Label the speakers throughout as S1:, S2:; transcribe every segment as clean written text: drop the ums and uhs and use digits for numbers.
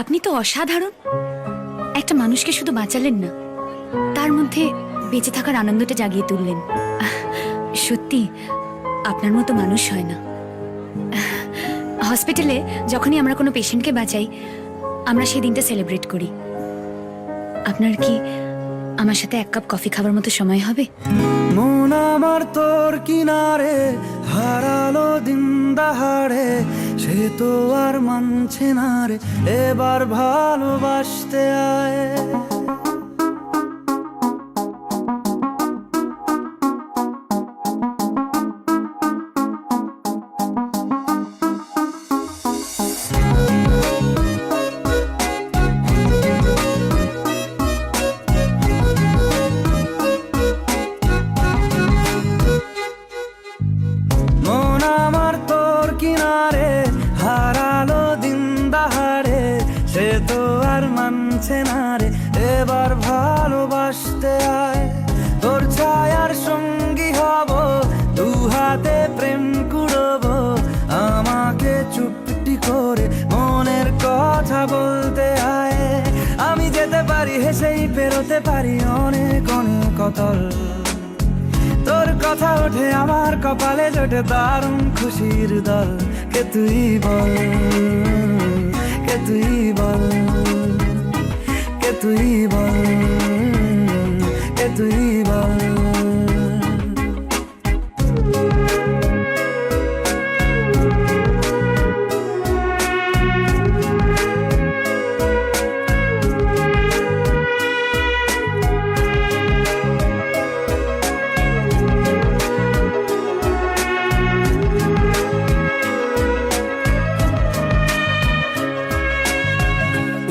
S1: আপনি তো অসাধারণ। একটা মানুষকে শুধু বাঁচালেন না, তার মধ্যে বেঁচে থাকার আনন্দটা জাগিয়ে তুললেন। সত্যি আপনার মতো মানুষ হয় না। হসপিটালে যখনই আমরা কোনো পেশেন্টকে বাঁচাই, আমরা সেই দিনটা সেলিব্রেট করি। আপনার কি আমার সাথে এক কাপ কফি খাবার মতো সময় হবে?
S2: মন আমার তোর কিনারে হারালো দিন দাহাড়ে, সে তো আর মানছে না রে, এবার ভালোবাসতে আয়। মন আমার তোর কিনারে হারালো দিন দাহাড়ে, সে তো আর মানছে না রে, এবার ভালোবাসতে আয়। তোর ছায়ার সঙ্গী হব, দু হাতে প্রেম কুড়বো, আমাকে চুপটি করে মনের কথা বলতে আয়। আমি যেতে পারি হেসেই পেরোতে পারি অনেক অনেক অতল, তোর কথা ওঠে আমার কপালে জোটে দারুণ খুশির দল। কে তুই বল, কে তুই বল, কে তুই বল, কে তুই বল।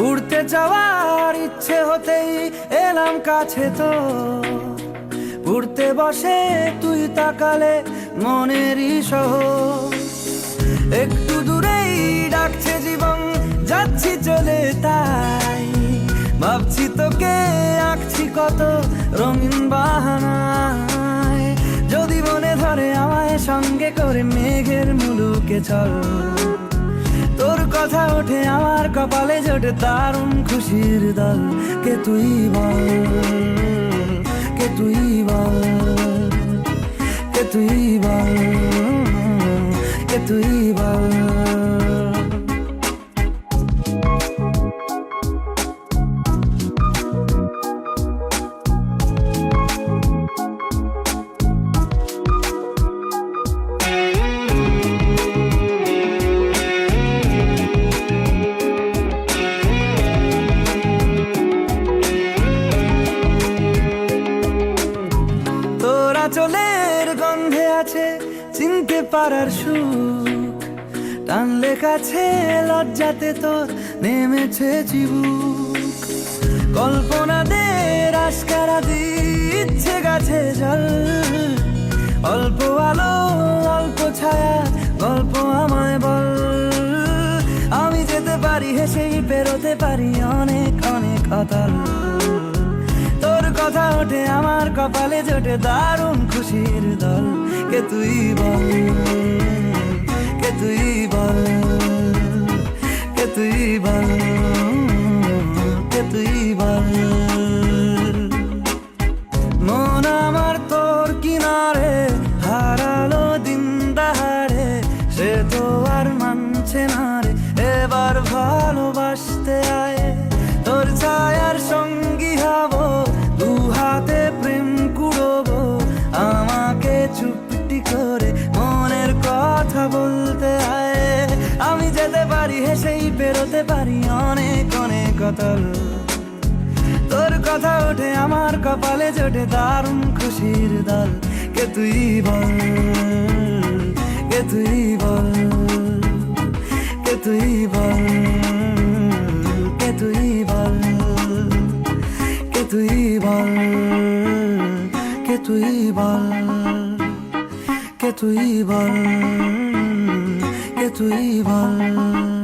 S2: উড়তে যাওয়ার ইচ্ছে হতেই এলাম কাছে তো, উড়তে বসে তুই তাকালে মনেরই শহর। একটু দূরেই ডাকছে জীবন, যাচ্ছি চলে তাই ভাবছি তোকে আঁকছি কত রঙিন বাহানায়। যদি মনে ধরে আমায় সঙ্গে করে মেঘের মুলুকে চল, তোর কথা ওঠে আমার কপালে জোটে দারুণ খুশির দল। কে তুই বল, কে তুই বল, কে তুই বল, কে তুই বল। চলের গন্ধে আছে চিনতে পারার সুখ, টানলে কাছে লজ্জাতে তোর নেমেছে চিবুক। কল্পনাদের আস্কারা দিচ্ছে গাছে জল, অল্প আলো অল্প ছায়া গল্প আমায় বল। আমি যেতে পারি হেসেই পেরোতে পারি অনেক অনেক অতল, তোর কথা ওঠে আমার কপালে জোটে দারুণ খুশির দল। কে তুই বল, কে তুই বল, কে তুই বল, কে তুই বল। মন আমার তোর কিনারে হারালো দিন দাহাড়ে, সে তো আর মানছে না রে, এবার ভালোবাসতে আয়। তোর ছায়ার সঙ্গী হব, দু হাতে প্রেম কুড়বো, আমাকে চুপটি করে মনের কথা বলতে আয়। আমি যেতে পারি হেসেই পেরোতে পারি অনেক অনেক অতল, তোর কথা ওঠে আমার কপালে জোটে দারুণ খুশির দল। কে তুই বল, কে তুই বল, কে তুই বল, কে তুই বল, কে তুই বল, কে তুই বল, কে তুই বল, কে তুই বল।